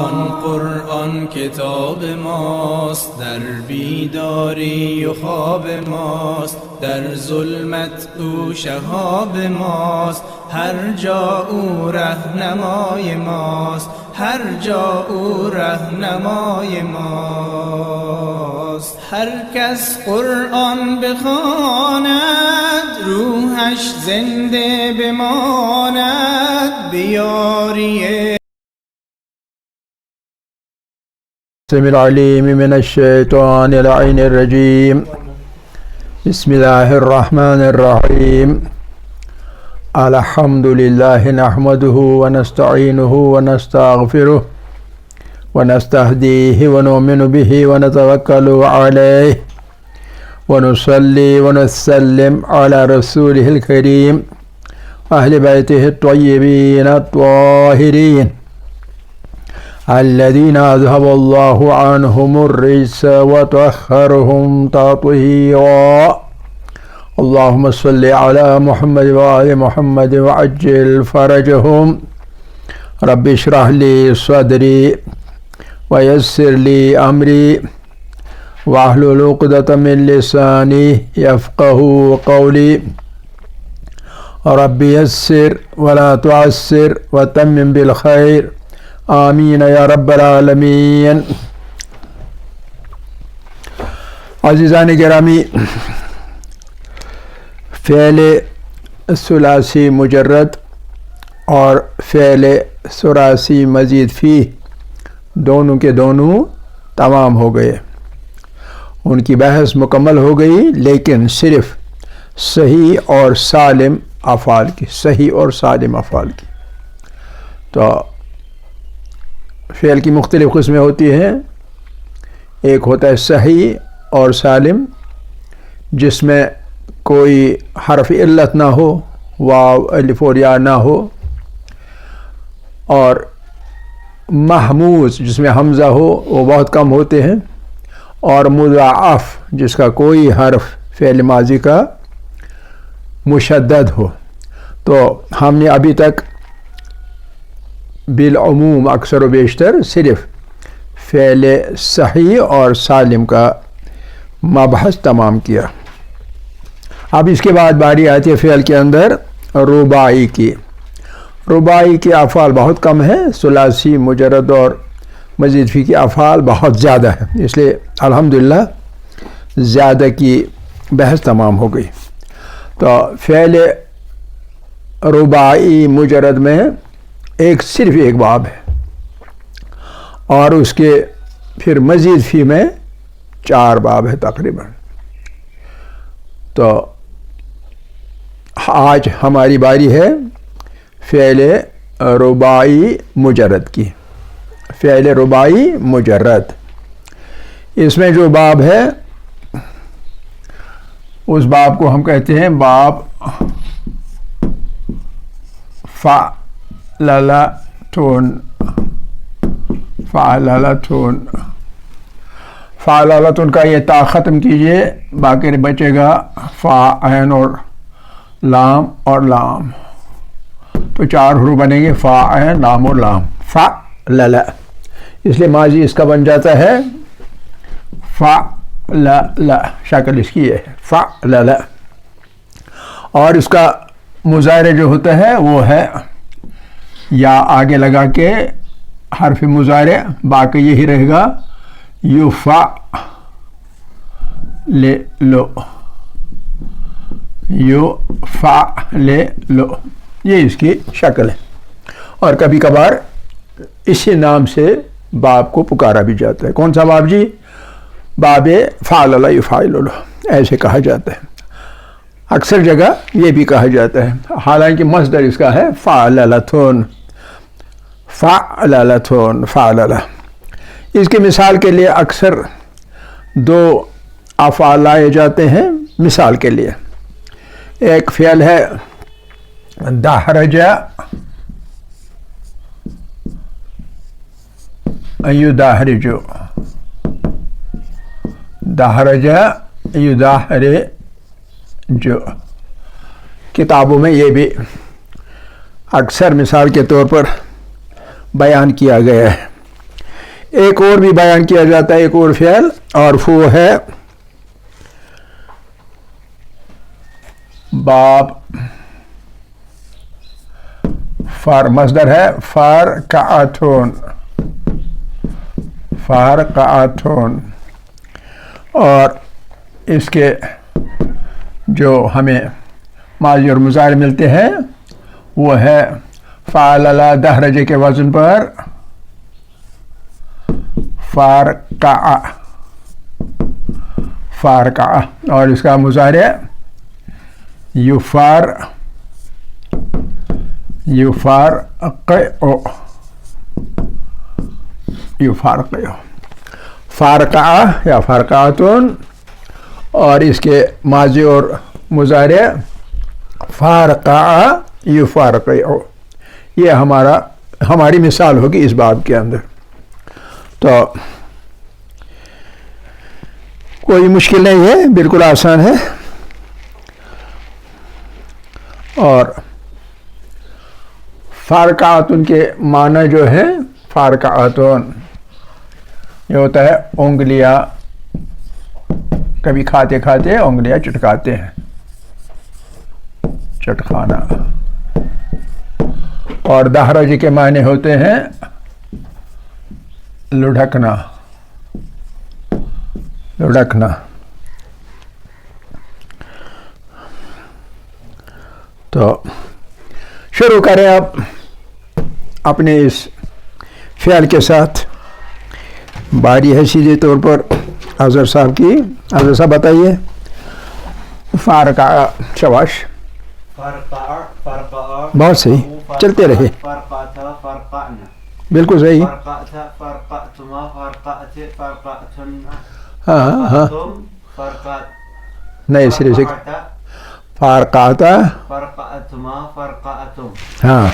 قرآن کتاب ماست، در بیداری و خواب ماست، در ظلمت او شهاب ماست، هر جا او رهنمای ماست، هر جا او رهنمای ماست. هر کس قرآن بخواند روحش زنده بماند، بیاری السميع العليم من الشيطان اللعين الرجيم. بسم الله الرحمن الرحيم. الحمد لله نحمده ونستعينه ونستغفره ونستهديه ونؤمن به ونتوكل عليه ونصلي ونسلم على رسوله الكريم وأهل بيته الطيبين الطاهرين الذين أذهب الله عنهم الرجس وطهرهم تطهيرا. اللهم صل على محمد وآل محمد وعجل فرجهم. رب اشرح لي صدري ويسر لي أمري واحلل عقدة من لساني يفقه قولي. رب يسر ولا تعسر وتمم بالخير. آمین یا رب العالمین. عزیزان گرامی، فعل ثلاثی مجرد اور فعل ثلاثی مزید فی دونوں کے دونوں تمام ہو گئے، ان کی بحث مکمل ہو گئی، لیکن صرف صحیح اور سالم افعال کی، صحیح اور سالم افعال کی. تو فعل کی مختلف قسمیں ہوتی ہیں. ایک ہوتا ہے صحیح اور سالم، جس میں کوئی حرف علت نہ ہو، واو الف اور یا نہ ہو، اور محموز جس میں حمزہ ہو وہ بہت کم ہوتے ہیں، اور مضاعف جس کا کوئی حرف فعل ماضی کا مشدد ہو. تو ہم نے ابھی تک بالعموم اکثر و بیشتر صرف فعل صحیح اور سالم کا مبحث تمام کیا. اب اس کے بعد باری آتی ہے فعل کے اندر رباعی کی. رباعی کے افعال بہت کم ہیں، ثلاثی مجرد اور مزید فی کے افعال بہت زیادہ ہیں، اس لیے الحمدللہ زیادہ کی بحث تمام ہو گئی. تو فعل رباعی مجرد میں صرف ایک باب ہے، اور اس کے پھر مزید فی میں 4 باب ہے تقریباً. تو آج ہماری باری ہے فعل رباعی مجرد کی. فعل رباعی مجرد، اس میں جو باب ہے اس باب کو ہم کہتے ہیں باب فعللتن. فعللتن کا یہ تا ختم کیجئے، باقی بچے گا فا عین اور لام اور لام. تو 4 حروف بنیں گے، فا عین لام اور لام. فعلل، اس لیے ماضی اس کا بن جاتا ہے فعلل، شکل اس کی ہے فعلل. اور اس کا مضارع جو ہوتا ہے وہ ہے یا آگے لگا کے حرف مضارع، باقی یہی رہے گا یفعللو. یفعللو یہ اس کی شکل ہے. اور کبھی کبھار اسی نام سے باب کو پکارا بھی جاتا ہے. کون سا باب جی؟ باب فعلل یفعللو ایسے کہا جاتا ہے. اکثر جگہ یہ بھی کہا جاتا ہے، حالانکہ مصدر اس کا ہے فعللتن. فعللتن فعلل. اس کی مثال کے لیے اکثر 2 افعال لائے جاتے ہیں مثال کے لیے. ایک فعل ہے دحرج یدحرج. دحرج یدحرج کتابوں میں یہ بھی اکثر مثال کے طور پر بیان کیا گیا ہے. ایک اور بھی بیان کیا جاتا ہے، ایک اور فعل، اور وہ ہے باب فار، مصدر ہے فارقعتون، فارقعتون، اور اس کے جو ہمیں ماضی اور مضارع ملتے ہیں وہ ہے فعلل دہرجے کے وزن پر فارقع، فارقع، اور اس کا مضارع یفارقع، فارقع یا فارقعتون، اور اس کے ماضی اور مضارع فارقع یفارقع. یہ ہماری مثال ہوگی اس باب کے اندر. تو کوئی مشکل نہیں ہے، بالکل آسان ہے. اور فارقعتون کے معنی جو ہے، فارقعتون یہ ہوتا ہے انگلیاں، کبھی کھاتے کھاتے انگلیاں چٹکاتے ہیں، چٹکانا. اور دہرج کے معنی ہوتے ہیں لڑھکنا، لڑھکنا. تو شروع کریں آپ اپنے اس فعل کے ساتھ. باری ہے سیدھے طور پر اظہر صاحب کی. اظہر صاحب بتائیے. فارقع، شاباش، بہت صحیح، چلتے رہے، بالکل صحیح. ہاں ہاں، نئے سرے سے فارقعتا، ہاں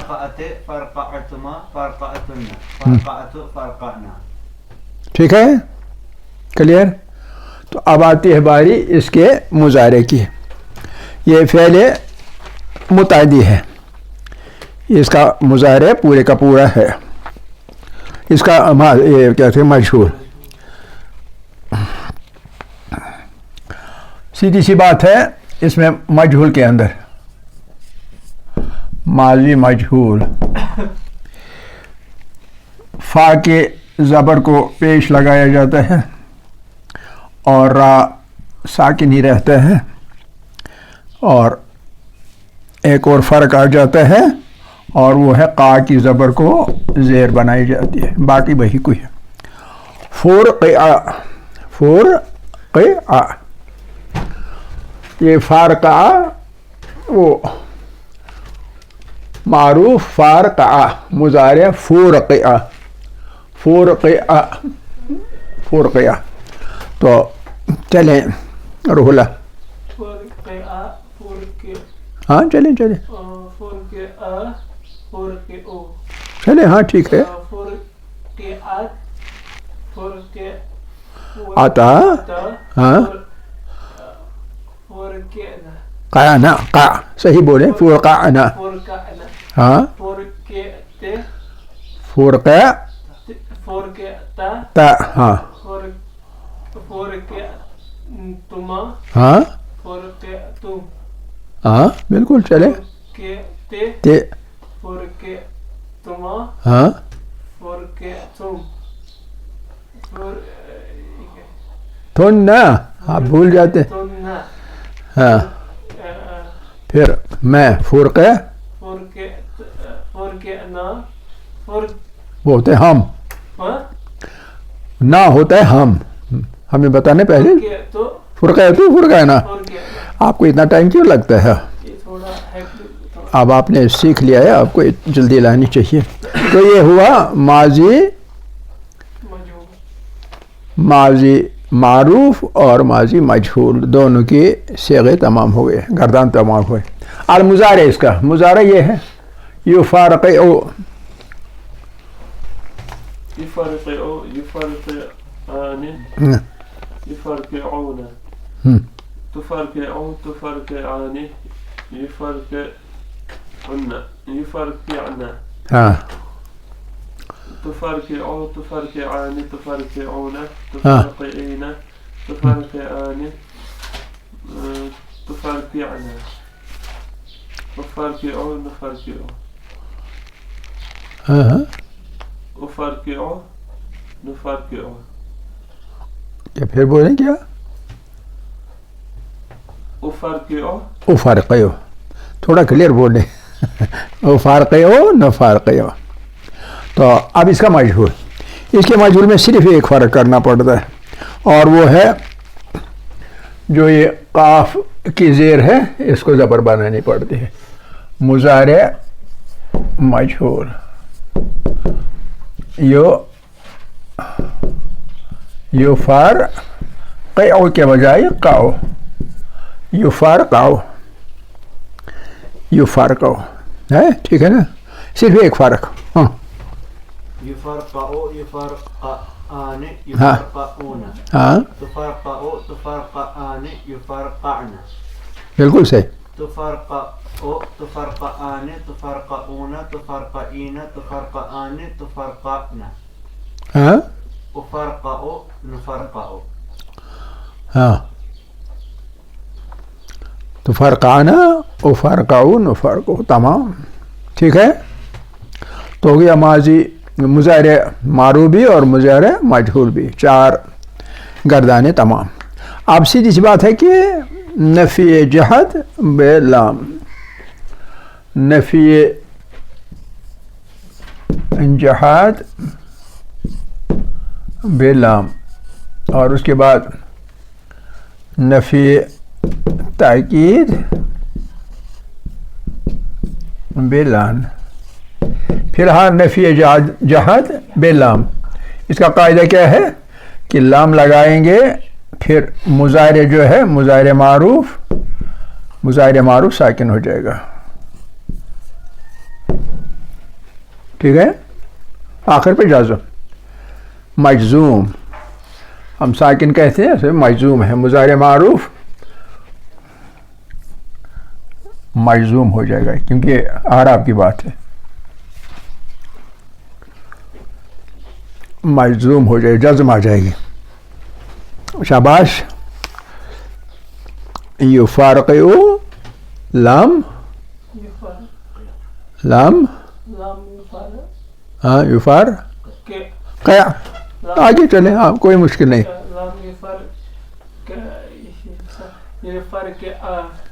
ٹھیک ہے، کلیئر. تو اب آتی ہے باری اس کے مضارع کی. یہ فعل متعدی ہے، اس کا مضارع پورے کا پورا ہے. اس کا یہ کیا تھے مجہول. سیدھی سی بات ہے، اس میں مجہول کے اندر ماضی مجہول، فا کے زبر کو پیش لگایا جاتا ہے اور را ساکن ہی رہتا ہے، اور ایک اور فرق آ جاتا ہے اور وہ ہے قا کی زبر کو زیر بنائی جاتی ہے، باقی وہی کوئی ہے. فورقع، فورقع، یہ فارقع وہ معروف فارقع، مضارع فورقع، فورقع، فورقع. تو چلیں روح اللہ، ہاں چلیں چلیں چلیں، ہاں ٹھیک ہے. آتا، ہاں قعنا، قع صحیح بولیں، فورقعنا، ہاں فورقع تا، ہاں ہاں ہاں بالکل چلے. تے، ہاں تھنا، آپ بھول جاتے. ہاں پھر میں فرقہ، وہ ہوتے ہیں ہم، نہ ہوتا ہے ہم، ہمیں بتانے پہلے فرقہ ہے تو فرقہ ہے نا. آپ کو اتنا ٹائم کیوں لگتا ہے؟ اب آپ نے سیکھ لیا ہے، آپ کو جلدی لانی چاہیے. تو یہ ہوا ماضی، ماضی معروف اور ماضی مجہول، دونوں کی صیغے تمام ہو گئے، گردان تمام ہوئے. اور مضارع، اس کا مضارع یہ ہے یفارقع، يفرقعان، يفرقعون، تفرقع، تفرقعان، يفرقعن، يفرقعن. ہاں تفرقع تفرقعان تفرقعون تفرقعين تفرقعان تفرقعنا أفرقع نفرقع أفرقع نفرقع. کیا پھر بولیں کیا؟ أفرقع افارقیو، تھوڑا کلیئر بولیں. افارقیو نفارقیو. تو اب اس کا مجہول، اس کے مجہول میں صرف ایک فرق کرنا پڑتا ہے، اور وہ ہے جو یہ قاف کی زیر ہے اس کو زبر بنانی پڑتی ہے. مضارع مجہول یفرقع کے بجائے قاؤ، یفرقع ہے، ٹھیک ہے نا؟ صرف ایک فرق. ہاں يفرقع يفرقعان ہاں يفرقعون ہاں تفرقع تفرقعان يفرقعن بالکل صحیح. تفرقع تفرقعان تفرقعون تفرقعين تفرقعان تفرقعن ہاں أفرقع نفرقع. ہاں تو فرقانہ افرقعو نفرقع، تمام ٹھیک ہے. تو ہو گیا ماضی مضارع معروف بھی اور مضارع مجہول بھی، چار گردانے تمام. اب سیدھی سی بات ہے کہ نفی جہد بے لام، نفی جہد بے لام، اور اس کے بعد نفی تاکید بے لام، فی الحال نفی جہد بے لام. اس کا قاعدہ کیا ہے کہ لام لگائیں گے پھر مضارع جو ہے مضارع معروف ساکن ہو جائے گا. ٹھیک ہے. آخر پہ جازم مجزوم، ہم ساکن کہتے ہیں اسے مجزوم ہے، مضارع معروف مجزوم ہو جائے گا کیونکہ اعراب کی بات ہے، مجزوم ہو جائے، جزم آ جائے گی. شاباش. یفارقعو لام لام ہاں یفارقع، آگے چلیں، ہاں کوئی مشکل نہیں.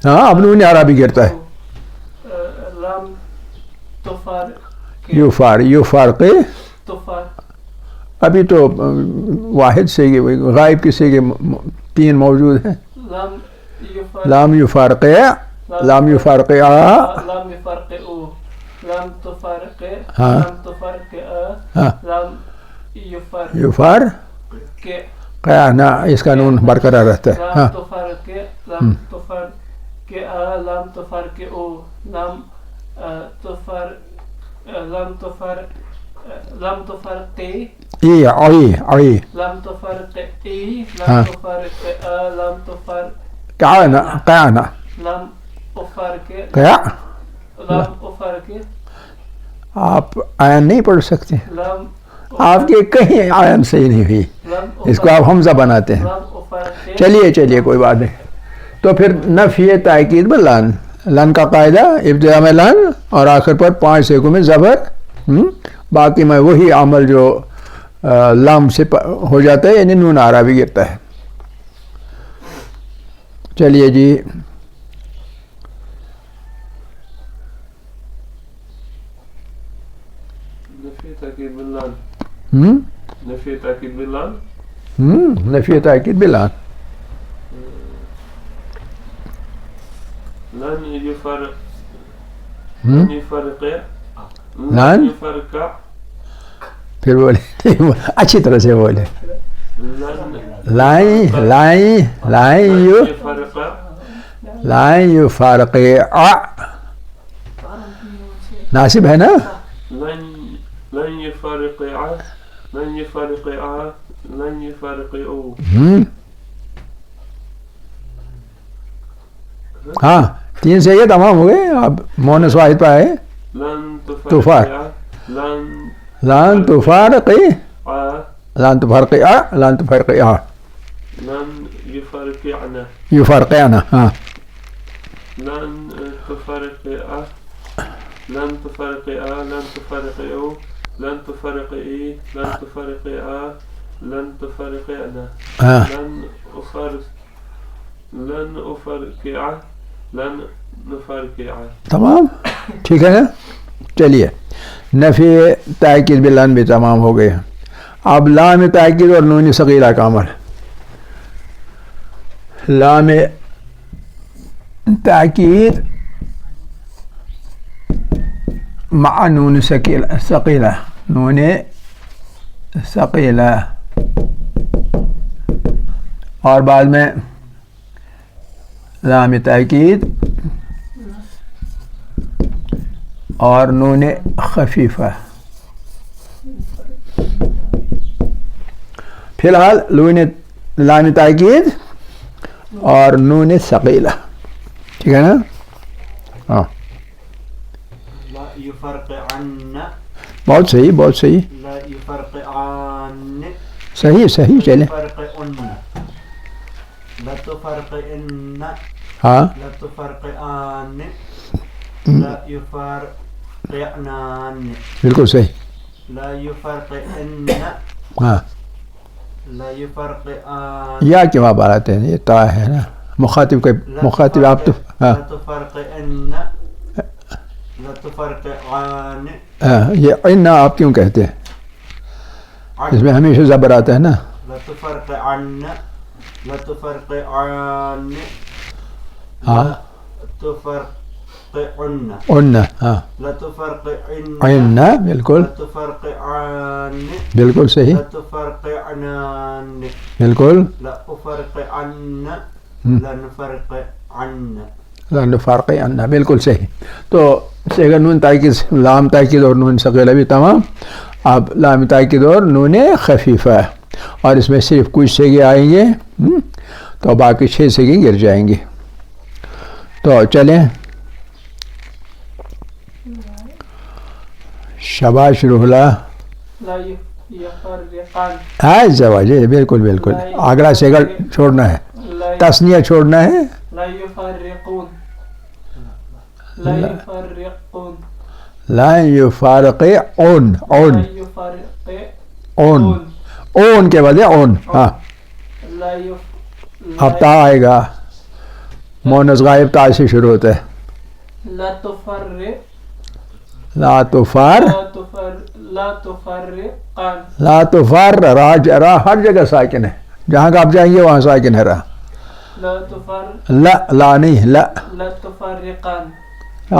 ہاں اب نون عربی گرتا ہے. یفارق ابھی تو واحد سے غائب کی سے تین موجود ہیں. لام یفارق، لام یفارق لام يفرقع لام تفرق ہاں لام تفرق ہاں لام يفرق یفارق نا، اس کا نون برقرار رہتا ہے. ہاں لام تفرق لام تفرق لام تفرق لام تفرق لام تفرق لام تفرق ای عی عی لام تفرق ہاں لام تفرق لام تفرق قعنا قعنا لام افرق قع. لام افرق آپ عین نہیں پڑھ سکتے، لام آپ کے کہیں عین صحیح نہیں ہوئی، اس کو آپ حمزہ بناتے ہیں. لام افرق چلیے کوئی بات نہیں. تو پھر نفی تاکید میں لان، لان کا قاعدہ ابتدا میں لان اور آخر پر 5 سیکوں میں زبر. باقی میں وہی عمل جو لام سے ہو جاتا ہے، یعنی نون عربی گرتا ہے. چلیے جی. نفي تأكيد باللام ہم؟ نفي تأكيد باللام نفی تاکید بلان. لن يفرق ہم؟ لن يفرق لن يفرق پھر بولے اچھی طرح سے بولے. لن لائیں لائیں لائیں یو يفرق لائیں یفارق ناصب ہے نا. لن يفرق لن يفرق لن يفرق ہاں 3 سے یہ تمام ہو گئے. اب مونس واحد پہ آئے. لن تفرق تفرق لن لن تفارقی لن تفرقی لن تفرقی لن يفرقعنا یفرقینا ہاں لن تفرقع لن تفرقع لن تفرقعوا لن تفرقعي لن تفرقعا لن تفرقعنا ہاں لن أفرقع لن نفرقع. تمام ٹھیک ہے نا. چلیے نفی تاکید باللام بھی تمام ہو گئے. اب لام تاکید اور نون ثقیلہ کا عمل. لام تاکید مع نون ثقیلہ نون ثقیلہ اور بعد میں لام تاکید اور نون خفیفہ. فی الحال لام تاکید اور نون ثقیلہ ٹھیک ہے نا. ہاں لا يفرقعن بہت صحیح بہت صحیح لا يفرقعن صحیح صحیح چلیں. يفرقعن لا تفرقعن ہاں لا تفرقعن لا يفرقعنان بالکل صحیح. لا يفرقعن ہاں لا يفرقعن یا کے وہاں آتے ہیں یہ تا ہے نا مخاطب کا مخاطب آپ تو ہاں لا تفرقعن لا تفرقعان یہ عنا آپ کیوں کہتے ہیں اس میں ہمیشہ زبر آتا ہے نا. لا تفرقعن لا تفرقعان ہاں تفرقعن عنا ہاں لا تفرقعن عنا بالکل لا تفرقعان بالکل صحیح لا تفرقعنان بالکل. لا أفرقعن لا نفرقعن لن فرق عنا بالکل صحیح. تو اگر نون تاکید لام تاکید اور نون ثقیلہ بھی تمام. اب لام تاکید اور نون خفیفہ اور اس میں صرف کچھ سیگے آئیں گے تو باقی 6 سیگے گر جائیں گے. تو چلیں شاباش روحلا لا يفرقان ہے زواج بالکل بالکل. اگلا سیگا چھوڑنا ہے تثنیہ چھوڑنا ہے. لا يفرقون لا يفرقون لا يفارقون اون لا يفرقون اون اون کے بعد اون ہاں. لا اب تا آئے گا مونس غائب تا سے شروع ہوتا ہے. لا تفرق لا تفار لا تفرقان لا تفار را ہر جگہ ساکن ہے جہاں کا آپ جائیں گے وہاں ساکن ہے را. لا تفر لا لا نہیں لا لا تفرقان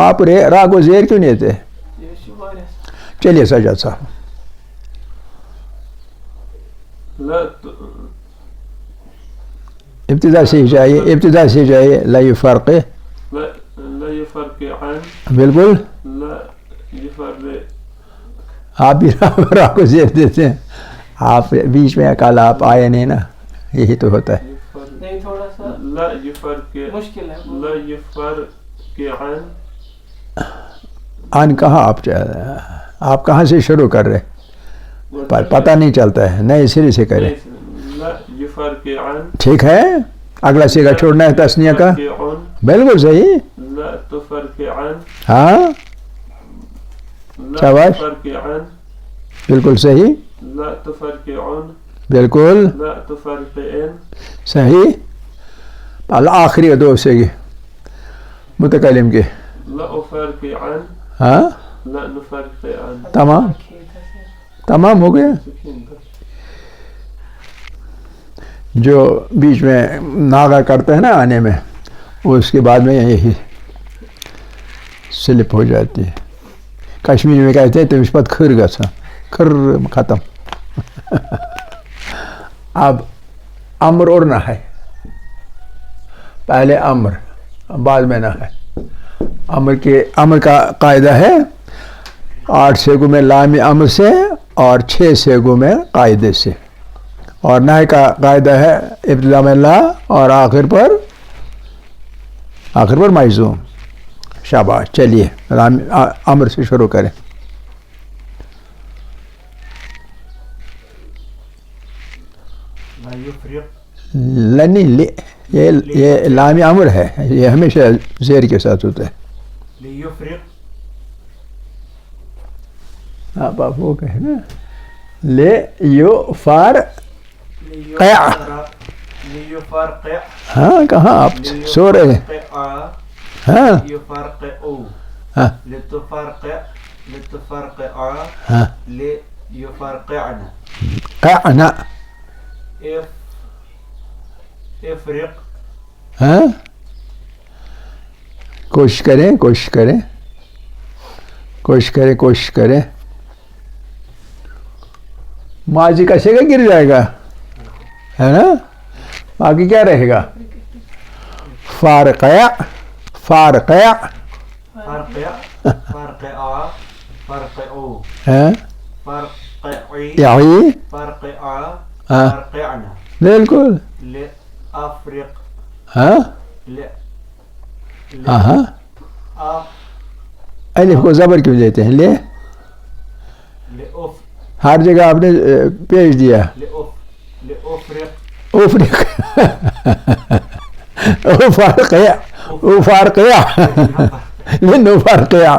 آپ را کو زیر کیوں نہیں دیتے. یہ شمار ہے. چلیے سجاد صاحب لا ابتدا سے ہی چاہیے ابتدا سے چاہیے. لا يفرق لا يفرقان بالکل. لا يفرق آپ بھی را کو زیر دیتے ہیں. آپ بیچ میں کل آپ آئے نہیں نا یہی تو ہوتا ہے. نہیں تھوڑا سا لا يفرق مشکل ہے. لا يفرقان آن کہاں آپ کہاں سے شروع کر رہے پر پتہ نہیں چلتا ہے. نئے سرے سے کریں. لا يفرقان ٹھیک ہے اگلا سیگا چھوڑنا ہے تثنیہ کا. بالکل صحیح. لا تفرقان ہاں لا شاباش. تفرقان بالکل صحیح لا تفرقون بالکل لا تفرقين صحیح. آخری دو سیگے متکلم کے لا أفرقعن ہاں لا نفرقعن. تمام تمام ہو گیا. جو بیچ میں ناغا کرتے ہیں نا آنے میں اس کے بعد میں یہی سلپ ہو جاتی ہے. کشمیری میں کہتے ہیں تمس پت کھر گژھان کھر ختم. اب امر اور نہ ہے پہلے امر بعد میں نہ ہے. امر کا قاعدہ ہے 8 سیگوں میں لام امر سے اور 6 سیگوں میں قاعدے سے. اور نہ کا قاعدہ ہے ابتدا میں لا اور آخر پر معزوم. شاباش چلیے امر سے شروع کریں. لا يفرق لنی یہ لام امر ہے، یہ ہمیشہ زیر کے ساتھ ہوتا ہے. ليفرق آپ وہ کہیں نا لے یو فار قیع. ليفرق ہاں کہاں آپ سو رہے ہیں؟ ہاں يفرق ہاں لتفرق ہاں ليفرقعن قعنا افرق ہاں کوشش کریں کوشش کریں کوشش کریں کوشش کریں. ماضی کا سیگا گر جائے گا ہے نا، باقی کیا رہے گا؟ فارقیا فارقیا فرقع فرقع فرقعو ہاں فرقعي یہی فرقع ہاں فرقعن بالکل لأفرق ہاں ہاں ہاں. الف کو زبر کیوں دیتے ہیں؟ لے لأف ہر جگہ آپ نے پیش دیا لأفرق افرق فارقیا فارقیا لنو فارقیا.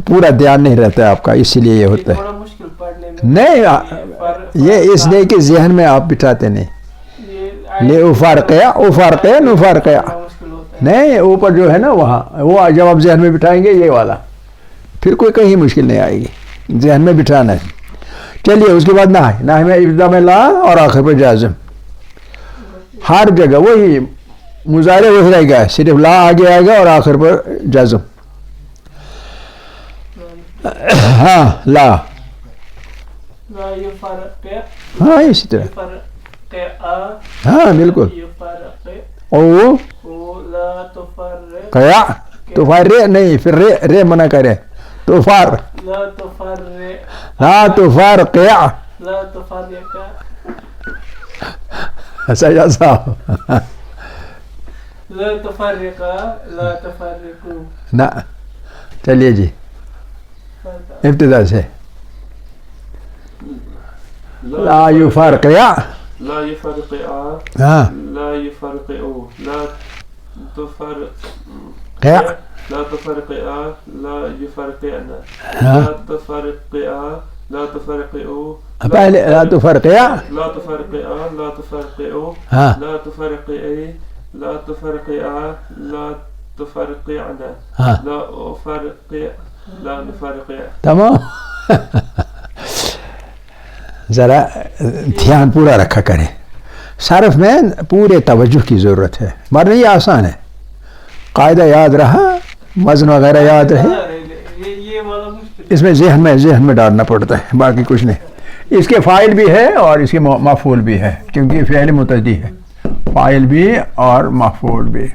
پورا دھیان نہیں رہتا ہے آپ کا، اسی لیے یہ ہوتا ہے. بڑا مشکل پڑھنے میں نہیں یہ اس لیے کہ ذہن میں آپ بٹھاتے نہیں. لے افارقیا افارقیا نو فارقیا مشکل ہوتا ہے. نہیں، اوپر جو ہے نا وہاں وہ جب آپ ذہن میں بٹھائیں گے یہ والا، پھر کوئی کہیں مشکل نہیں آئے گی. ذہن میں بٹھانا ہے. چلیے اس کے بعد نہ میں ابتدا میں لا اور آخر پہ جازم. ہر جگہ وہی مضارع وہی رہے گا، صرف لا آگے آئے گا اور آخر پر جازم. ہاں لا لا يفرق ہاں اسی طرح يفرق ہاں بالکل. يفرق او لا تفرق قیا تفرق نہیں، پھر رے منع کرے تفار لا تفرق لا تفارقیا لا تفرق سجا صاحب لا تفرق لا تفرقوا. نہ. چلیے جی ابتدا سے لا یفارقیا لا يفرقا ہاں لا يفرقوا لا تفرق قیا لا تفرقا لا يفرقن ہاں لا تفرقا لا تفرقوا پہلے لا تفرقیا لا تفرقا لا تفرقوا ہاں لا تفرقي لا تفرقا لا تفرقعن ہاں لا أفرق لا نفرق. تمام. ذرا دھیان پورا رکھا کریں. صرف میں پورے توجہ کی ضرورت ہے، ورنہ یہ آسان ہے. قاعدہ یاد رہا، وزن وغیرہ یاد رہے، یہ والا مشکل. اس میں ذہن میں ڈالنا پڑتا ہے، باقی کچھ نہیں. اس کے فاعل بھی ہے اور اس کے مفعول بھی ہے، کیونکہ فعل متعدی ہے، فاعل بھی اور مفعول بھی.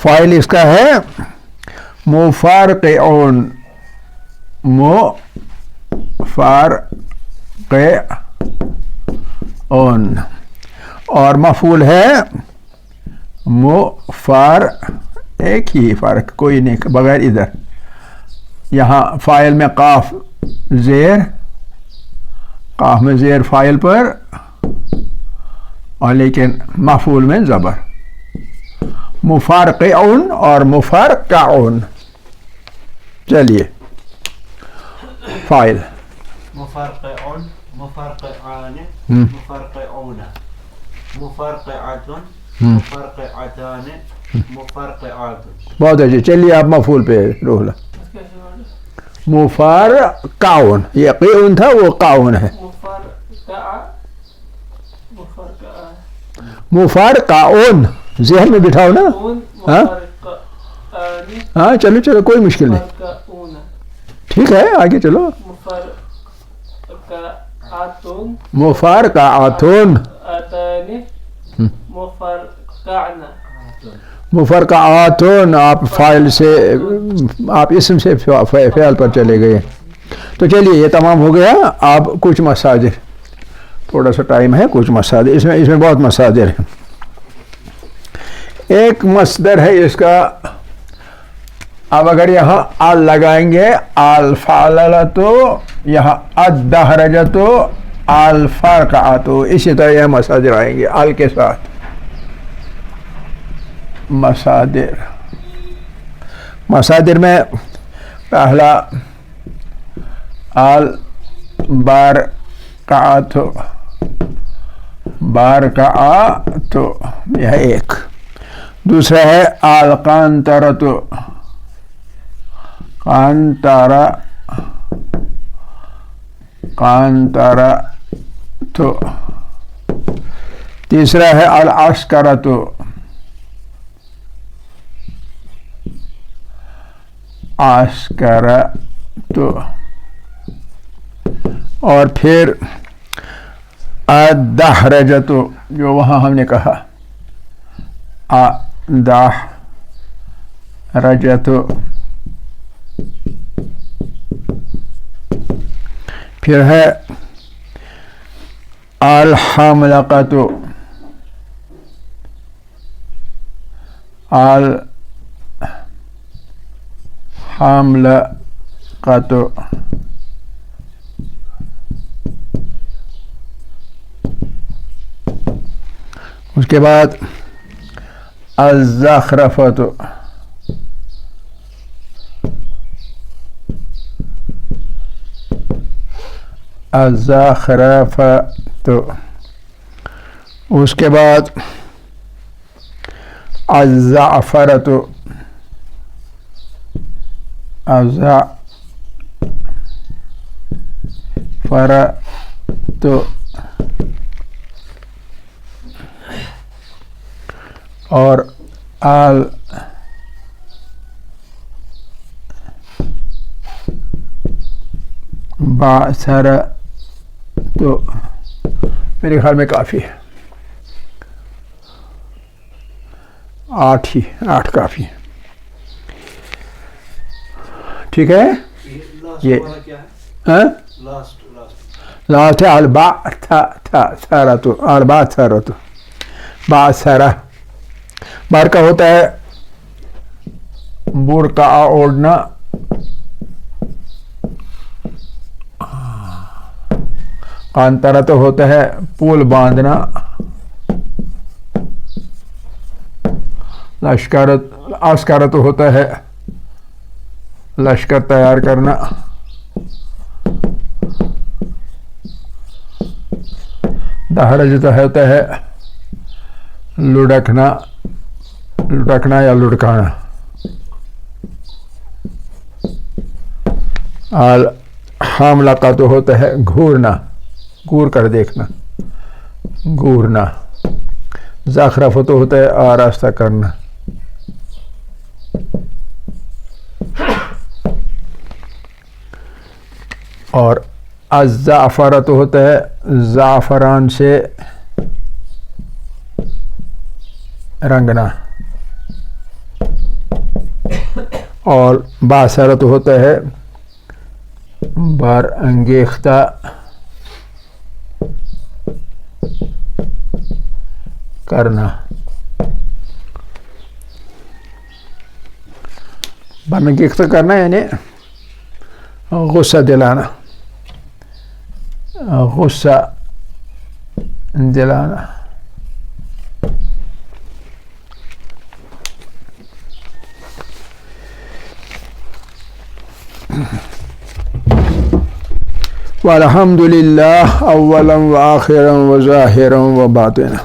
فاعل اس کا ہے مفارقعون مفارقعون، اور مفعول ہے مفار، ایک ہی فرق، کوئی نہیں بغیر ادھر. یہاں فاعل میں قاف زیر، قاف میں زیر فاعل پر، اور لیکن مفعول میں زبر. مفارقعون اور مفارقعون. چلیے فاعل مفرقعون مفرقعان مفرقعون مفرقعة مفرقعتان مفرقعات. بہت اچھے. چلیے آپ مفعول پہ روح. مفارقعون، یہ قیون تھا، وہ قاون ہے. مفارقعون ذہن میں بٹھاؤ نا. ہاں ہاں چلو چلو کوئی مشکل نہیں، ٹھیک ہے آگے چلو. مفارقعاتون مفرقعاتون. آپ فاعل سے، آپ اسم سے فعل پر چلے گئے. تو چلیے یہ تمام ہو گیا. آپ کچھ مصادر، تھوڑا سا ٹائم ہے، کچھ مصادر اس میں بہت مصادر ہیں. ایک مصدر ہے اس کا، اب اگر یہاں آل لگائیں گے، آل فعللتو یہاں الدہرجۃ الفرقعۃ، اسی طرح یہ مصادر آئیں گے ال کے ساتھ. مصادر میں پہلا البارقعۃ، بارقعۃ یہ ایک. دوسرا ہے القنطرۃ، قنطرۃ. تیسرا ہے العسکرۃ، عسکرۃ. اور پھر الدہرجۃ جو وہاں ہم نے کہا الدہرجۃ. پھر ہے الحملقۃ، الحملقۃ. اس کے بعد الزخرفۃ، الزخرفۃ. اس کے بعد الزعفرۃ، الزعفرۃ. اور البعثرۃ. تو میرے خیال میں کافی ہے، 8 کافی ہے. ٹھیک ہے. یہ لاسٹ ہے البعثرۃ، البعثرۃ. بعثرہ برقع ہوتا ہے برقع اوڑھنا، قنطرہ تو ہوتا ہے پول باندھنا، عسکرہ تو ہوتا ہے لشکر تیار کرنا، دہرجۃ ہوتا ہے لڑکنا یا لڑکانا. الحملقۃ تو ہوتا ہے گھورنا، گور کر دیکھنا، گورنا. زخرفۃ تو ہوتا ہے آراستہ کرنا. اور الزعفرۃ تو ہوتا ہے زعفران سے رنگنا. اور بعثرۃ ہوتا ہے برانگیختہ کرنا. برانگیختہ کرنا یعنی غصہ دلانا، غصہ دلانا. والحمد للہ اولا وآخرا وظاہرا وباطنا.